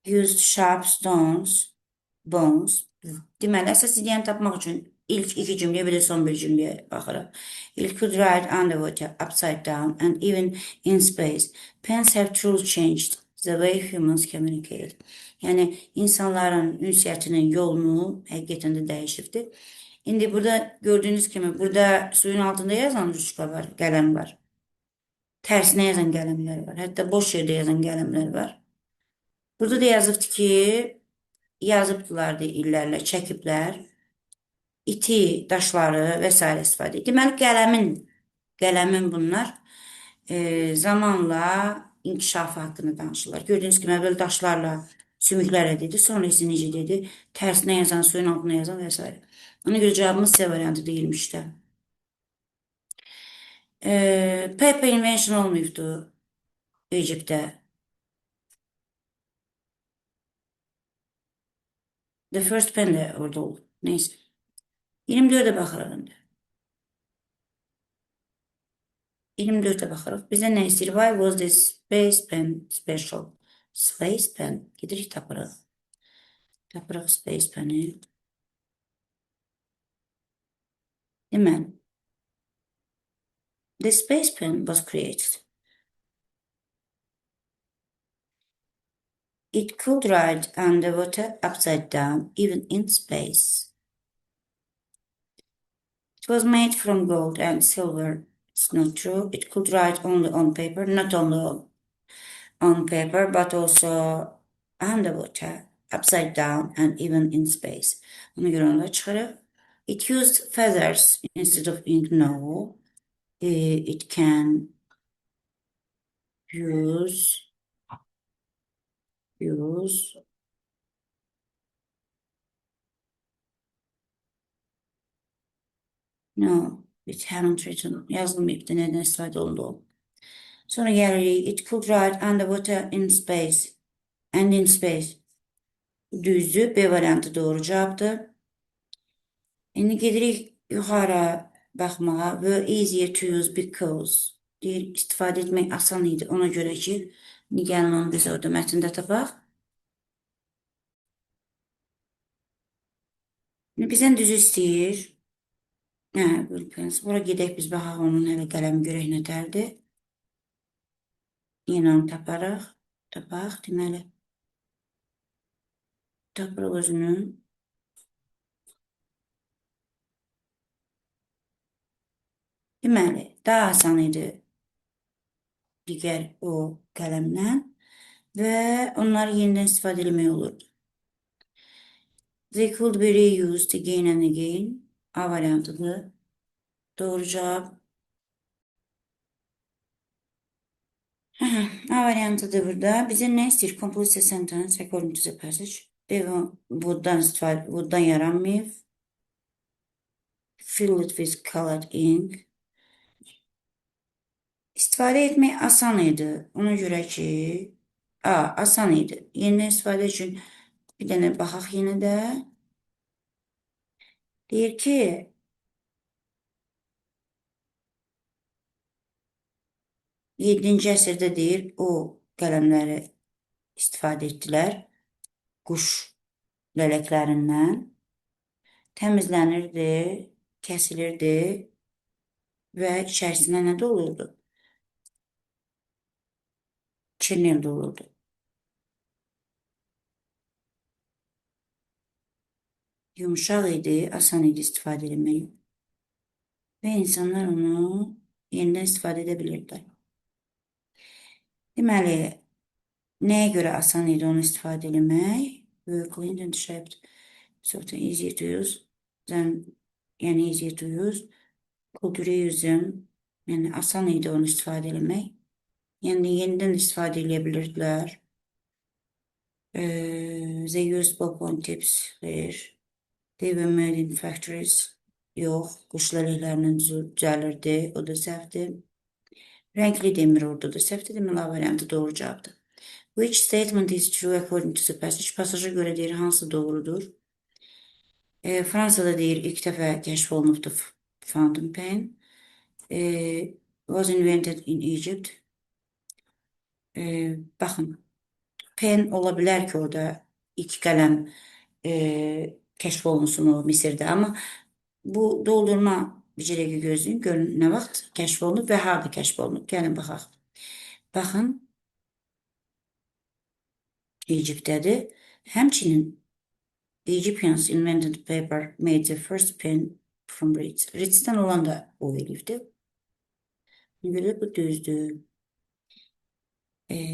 used sharp bones. Deməli, əsas ideyəni tapmaq üçün ilk iki cümləyə, bir də son bir cümləyə baxırıq. It could write underwater, upside down, and even in space. Pens have truly changed the way humans communicate. Yəni, insanların ünsiyyətinin yolunu həqiqətən də dəyişibdir. İndi burada gördüyünüz kimi, burada suyun altında yazan rüçka var, qələm var. Tərsinə yazan qələmlər var. Hətta boş yerdə yazan qələmlər var. Burada da yazıbdır ki, yazıbdılar illərlə, çəkiblər. İti, daşları və s. istifadə edir. Deməli, qələmin bunlar zamanla inkişafı haqqında danışırlar. Gördüyünüz kimi, əvvəl daşlarla, sümüklərlə dedi, sonra isə necə dedi, tərsinə yazan, suyun altına yazan və s. Ona görə cavabımız C variantı deyilmiş də. Paper invention olmayıbdı Egyptdə. The first pen də orada oldu. Neyse. 24'e baxırıq indi. 24'e baxırıq. Bizə nə istəyir? Why was this space pen special? Space pen. Gedirik tapırıq. Tapırıq space peni. Deməli. The space pen was created. It could write underwater, upside down, even in space. It was made from gold and silver. It's not true. It could write only on paper, not only on paper, but also underwater, upside down, and even in space. Ona görə onu da çıxırıq. It used feathers instead of ink. No. It can use no, it haven't written. Yazılmayıbdı, nədən istifadə olundu o. Sonra gəlirik. It could write underwater in space. And in space. Düzdür. B variantı doğru cavabdır. İndi gedirik yuxarı baxmağa. Were easier to use because. Deyir, istifadə etmək asan idi. Ona görə ki, gəlin onu biz orada mətndə tapaq. Bizdən düzü istəyir. Bura gedək biz baxaq onun hələ qələmi görək nətərdir. Yenə onu taparıq. Tapaq, deməli. Tapırıq özünü. Deməli, daha asan idi digər o qələmdən və onları yenidən istifadə etmək olurdu. They could be reused again and again. A variantıdır. Doğru cevap. A variantıdır burada. Bizə nə istəyir? Complete the sentence according to the passage. Wooddan yaranmayıb. Fill it with colored ink. İstifadə etmək asan idi. Ona görə ki, asan idi. Yenidən istifadə üçün bir dənə baxaq yenə də. Deyir ki, 7-ci əsrdə deyir, o qələmləri istifadə etdilər. Quş lələklərindən. Təmizlənirdi, kəsilirdi və içərisinə nə dolurdu? Çirnil dolurdu. Yumuşaq idi, asan idi istifadə etmək. Və insanlar onu yenidən istifadə edə bilirdilər. Deməli, nəyə görə asan idi onu istifadə etmək? Clean and shaped, something easy to use. Yəni easy to use. Could reuse, yəni asan idi onu istifadə etmək. Yəni yenidən istifadə edə bilirdilər. They used ballpoint tips here. They were made in factories. Yox, quş lələklərindən düzəlirdi. O da səhvdir. Renkli demir orada da səhvdir. Deməli, A variantı doğru cavabdır. Which statement is true according to the passage? Pasaja görə deyir, hansı doğrudur? Fransada deyir, ilk dəfə kəşf olunubdur fountain pen. Was invented in Egypt. Baxın, pen ola bilər ki, orada ilk qələm kəşf olunsun o Misirdə, amma bu doldurma bir dəqiqə gözləyin, görün nə vaxt kəşf olunub və harada kəşf olunub. Gəlin baxaq. Baxın, Egyptdədir. Həmçinin Egyptians invented paper, made the first pen from reeds. Reeds'dən olan da o elifdir. Ona görə bu düzdür.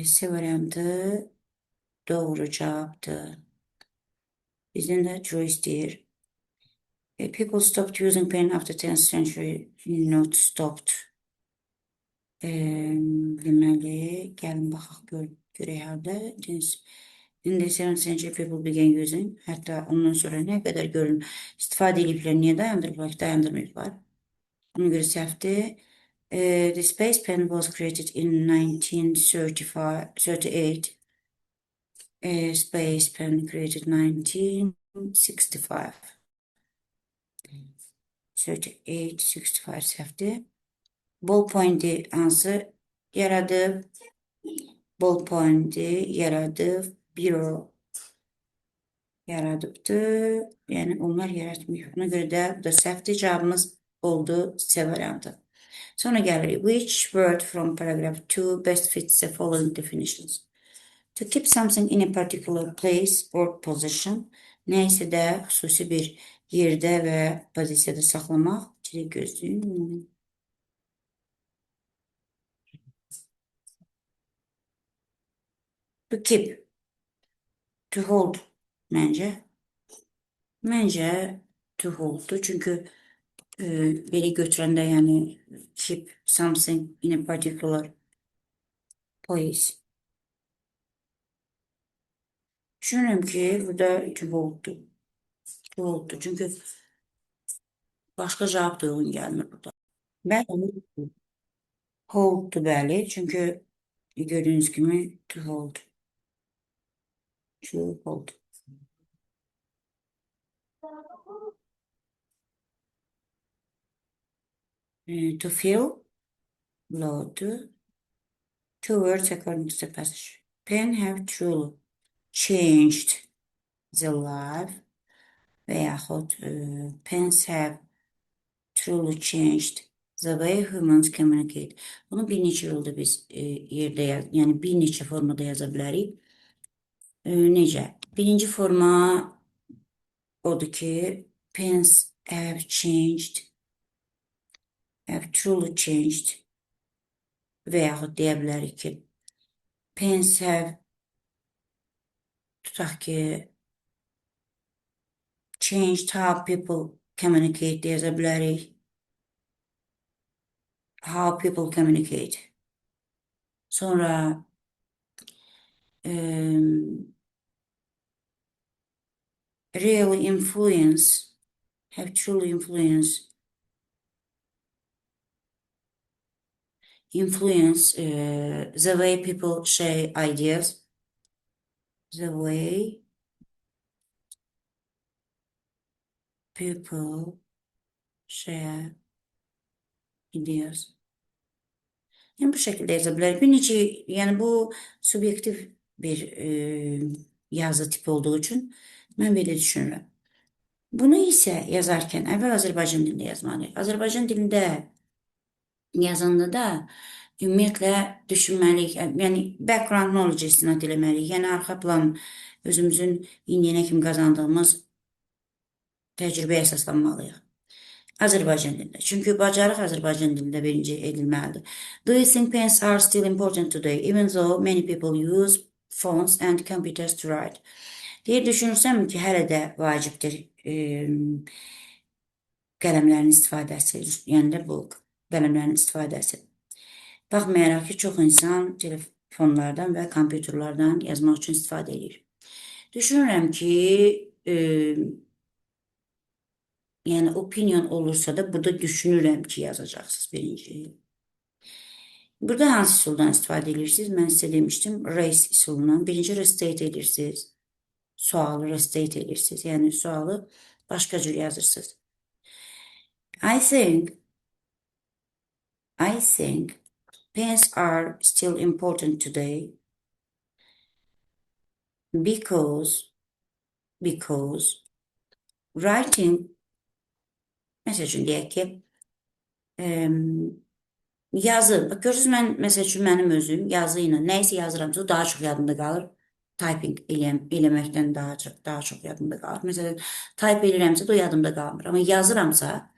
C variantı doğru cavabdır. Bizden de true istəyir. People stopped using pen after 10th century. Not stopped. Deməli, gəlin baxaq görək harda. In the 7th century people began using. Hətta ondan sonra nə qədər görün istifadə ediblər, niyə dayandırıblar ki, dayandırmayıblar. Ona görə səhvdir. The space pen was created in 1938. Space pen created 1965. 38, 65 səhvdir. Ballpoint'i hansı yaradıb? Ballpoint'i yaradıb. Biro yaradıbdır. Yəni onlar yaratmıyor. Buna görə də bu da səhvdir. Cavabımız oldu C variantı. Sonra gəlirik. Which word from paragraph 2 best fits the following definitions? To keep something in a particular place or position. Nəysə də xüsusi bir yerdə və pozisiyada saxlamaq. İçeri gözləyin. To keep. To hold. Məncə. Məncə to hold'dur. Çünki belə götürəndə, yəni keep something in a particular place. Düşünürəm ki, burada to hold'dur. To hold'dur. Çünki başqa cavab da uyğun gəlmir burada. Bəli, hold'dur bəli. Çünki gördüyünüz kimi to hold. To hold. To fill. Load. Two words according to the passage. Pen have truly changed the life və yaxud pens have truly changed the way humans communicate. Bunu bir neçə yolda biz yerdə yəni bir neçə formada yaza bilərik. Necə? Birinci forma odur ki, pens have changed, have truly changed və yaxud deyə bilərik ki, pens have, tutaq ki, changed how people communicate deyə yaza bilərik. How people communicate. Sonra really influence, have truly influence. influence the way people share ideas, the way people share ideas. Yani bu şekilde yazabilir. Bir neçə, yani bu subyektiv bir yazı tipi olduğu için ben böyle düşünürüm. Bunu ise yazarken əvvəl Azərbaycan dilində yazmalıyıq. Azərbaycan dilində yazanda da ümumiyyətlə düşünməliyik. Yəni background knowledge istinad eləməliyik. Yəni arxa plan özümüzün indiyənə kimi qazandığımız təcrübəyə əsaslanmalıyıq. Azərbaycan dilində. Çünki bacarıq Azərbaycan dilində birinci edilməlidir. Do you think pens are still important today, even though many people use phones and computers to write? Deyir, düşünürsəm ki, hələ də vacibdir qələmlərin istifadəsi, yəni də bu qələmlərin istifadəsi. Baxmayaraq ki, çox insan telefonlardan və kompüterlərdən yazmaq üçün istifadə edir. Düşünürəm ki, yəni opinion olursa da burada düşünürəm ki, yazacaqsınız birinci. Burada hansı üsuldan istifadə edirsiniz? Mən sizə demişdim, race üsulundan. Birinci restate edirsiniz. Sualı restate edirsiniz. Yəni sualı başqa cür yazırsınız. I think pens are still important today because writing, məsəl üçün deyək ki, yazı, bax görürsünüz, mən məsəl üçün mənim özüm yazı ilə nəyisə yazıramsa o daha çox yadımda qalır. Typing eləməkdən daha çox yadımda qalır. Məsələn, type edirəmsə də o yadımda qalmır. Amma yazıramsa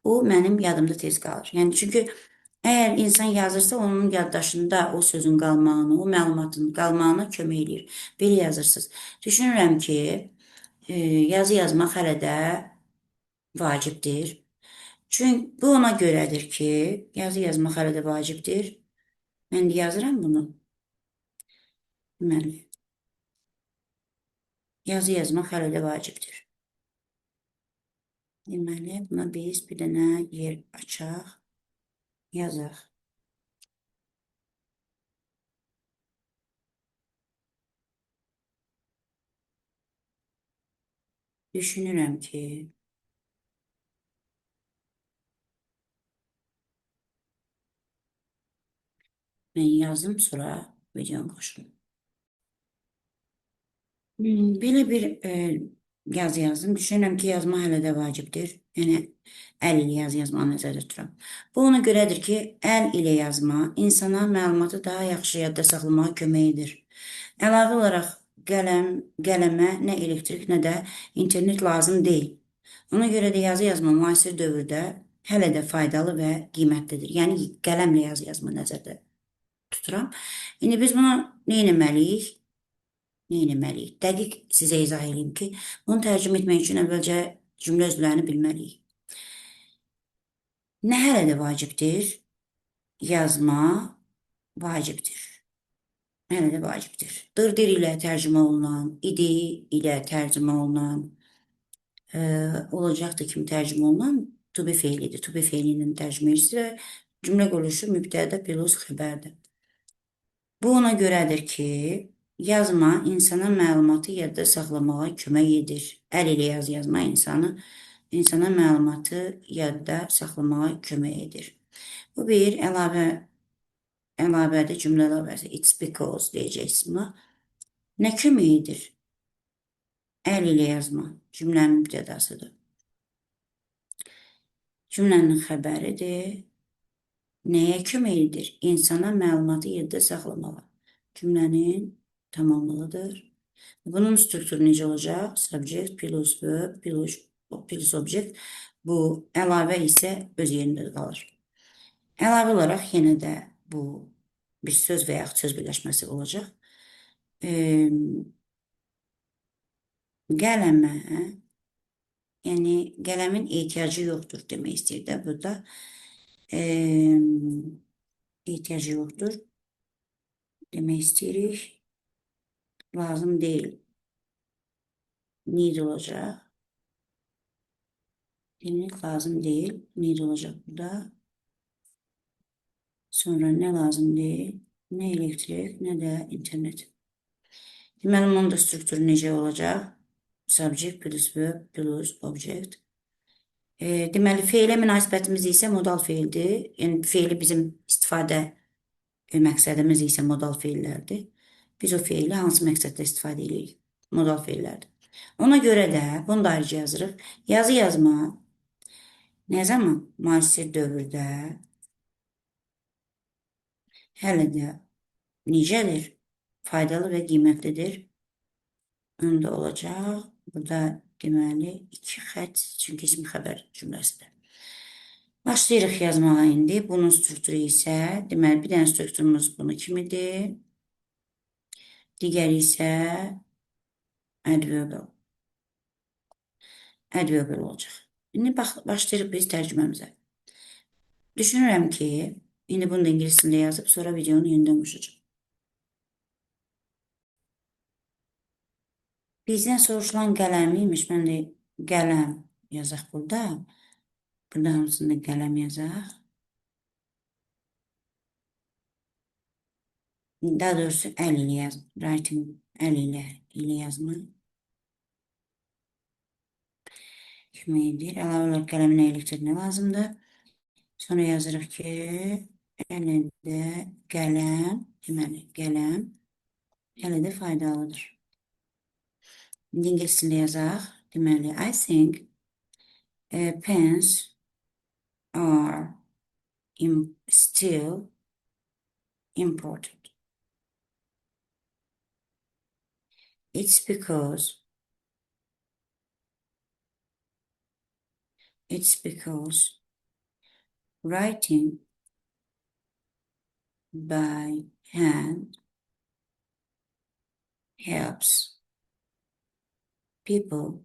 o mənim yadımda tez qalır. Yəni çünki əgər insan yazırsa onun yaddaşında o sözün qalmağını, o məlumatın qalmağına kömək edir. Belə yazırsınız. Düşünürəm ki, yazı yazmaq hələ də vacibdir. Çünki bu ona görədir ki, yazı yazmaq hələ də vacibdir. Mən də yazıram bunu. Deməli, yazı yazmaq hələ də vacibdir. Deməli, buna biz bir dənə yer açaq, yazaq. Düşünürəm ki, mən yazım, sonra videomu qoşulum. Belə bir yazı yazdım. Düşünürəm ki, yazma hələ də vacibdir. Yəni, əl ilə yazı yazmanı nəzərdə tuturam. Bu ona görədir ki, əl ilə yazma insana məlumatı daha yaxşı yadda saxlamağa kömək edir. Əlavə olaraq qələmə nə elektrik, nə də internet lazım deyil. Ona görə də yazı yazma müasir dövrdə hələ də faydalı və qiymətlidir. Yəni, qələmlə yazı yazma nəzərdə tuturam. İndi biz bunu nə etməliyik? Dəqiq sizə izah edeyim ki, bunu tərcümə etmək üçün əvvəlcə cümlə üzvlərini bilməliyik. Nə hələ də vacibdir? Yazma vacibdir. Hələ də vacibdir. Dırdır ilə tərcümə olunan, idi ilə tərcümə olunan, olacaqdı kimi tərcümə olunan to be feilidir. To be feili ilə tərcümə edirsiniz və cümlə quruluşu mübtədə plus xəbərdir. Bu ona görədir ki, yazma insana məlumatı yadda saxlamağa kömək edir. Əl ilə yazı yazma insana məlumatı yadda saxlamağa kömək edir. Bu bir əlavədir, cümlə əlavəsi. It's because deyəcəksiniz buna. Nə kömək edir? Əl ilə yazma cümlənin mübtədasıdır. Cümlənin xəbəridir. Nəyə kömək edir? İnsana məlumatı yadda saxlamağa. Cümlənin tamamlığıdır. Bunun strukturu necə olacaq? Subject plus verb plus object. Bu əlavə isə öz yerində qalır. Əlavə olaraq yenə də bu bir söz və yaxud söz birləşməsi olacaq. Qələmə, yəni qələmin ehtiyacı yoxdur demək istəyir də burada. Ehtiyacı yoxdur demək istəyirik. Lazım deyil. Need olacaq. Demək lazım deyil. Need olacaq burada. Sonra ne lazım değil? Ne elektrik ne de internet. Deməli, onun da strukturu necə olacaq? Subject plus verb plus object. Deməli, feilə münasibətimiz isə modal feildir. Yəni, feili bizim istifadə məqsədimiz isə modal feillərdir. Biz o feili hansı məqsəddə istifadə edirik? Modal feillərdir. Ona görə də bunu da ayrıca yazırıq. Yazı yazma nə zaman? Müasir dövrdə hələ də necədir? Faydalı və qiymətlidir. Öndə olacaq. Burada deməli 2 xətt, çünki ismi xəbər cümləsidir. Başlayırıq yazmağa indi. Bunun strukturu isə, deməli, bir dənə strukturumuz bunu kimidir. Digəri isə adverbial. Adverbial olacaq. İndi başlayırıq biz tərcüməmizə. Düşünürəm ki, indi bunu da ingilis dilində yazıb, sonra videonu yenidən quşacağım. Bizdən soruşulan qələmiymiş. Mən də qələm yazaq burada. Burada hamısında qələm yazaq. Daha doğrusu əl ilə yazım. Writing əl ilə yazma. Kömək edir. Əlavə olaraq qələmin elektrinə lazımdır. Sonra yazırıq ki, əlində qələm, deməli, qələm hələ də faydalıdır. İndi ingilis dilində yazaq. Deməli, I think pens are still important. It's because writing by hand helps people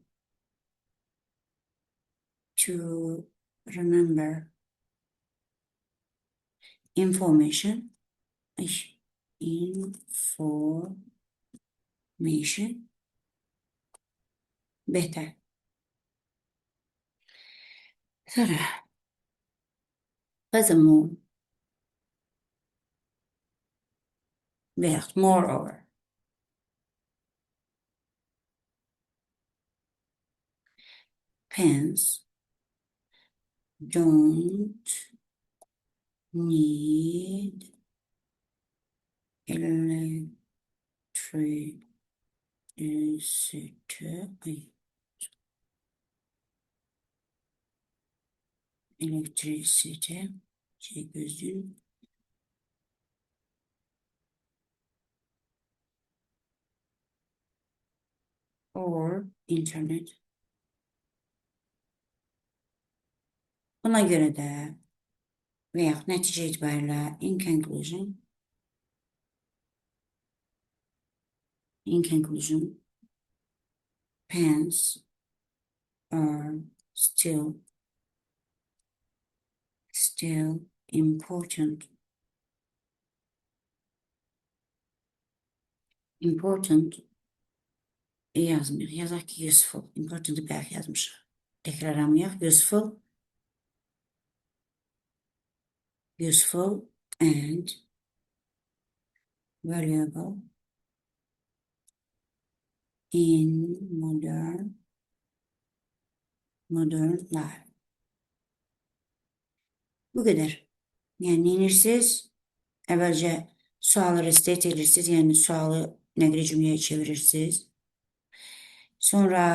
to remember information better. Sonra, furthermore, veya moreover, pens don't need electricity, şey gözlüğün, or internet. Buna görə də veya nəticə itibarilə in conclusion, pens are still important. Important yazmıyor. Yazaq ki useful. Important'ı bəlkə yazmışıq. Təkrarlamayaq. Useful and valuable in modern life. Bu qədər. Yəni, neyinirsiniz? Əvvəlcə sualı restate edirsiniz, yəni sualı nəqli cümləyə çevirirsiniz. Sonra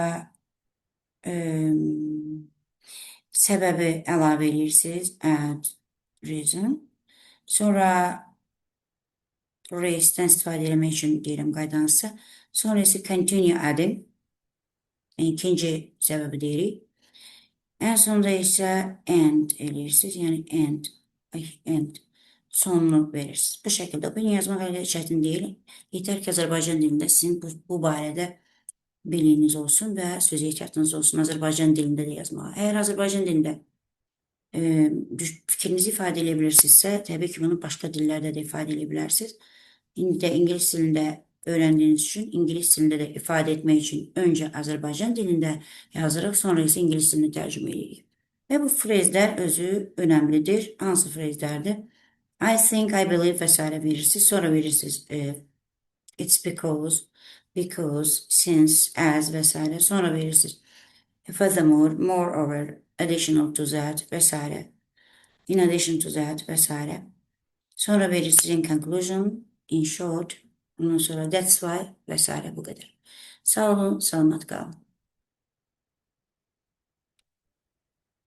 səbəbi əlavə edirsiniz, add reason. Sonra race'dən istifadə etmək üçün deyirəm qaydansı. Sonra isə continue adding, yəni ikinci səbəbi deyirik. Ən sonunda isə end edirsiniz, yəni end sonunu verirsiniz. Bu şəkildə bunu yazmaq elə çətin deyil. Yetər ki, Azərbaycan dilində sizin bu barədə bilginiz olsun və söz ehtiyatınız olsun Azərbaycan dilində də yazmağa. Əgər Azərbaycan dilində fikrinizi ifadə edə bilirsinizsə, təbii ki, bunu başqa dillərdə də ifadə edə bilərsiniz. İndi də ingilis dilində öyrəndiyiniz üçün, ingilis dilində də ifadə etmək üçün öncə Azərbaycan dilində yazırıq, sonra isə ingilis dilini tərcümə edirik. Və bu frezlər özü önəmlidir. Hansı frezlərdir? I think, I believe vesaire verirsiniz. Sonra verirsiniz it's because, since, as vesaire. Sonra verirsiniz furthermore, moreover, additional to that vesaire. In addition to that vesaire. Sonra verirsiniz in conclusion, in short. Ondan sonra that's why vesaire, bu kadar. Sağ olun, selamat kalın.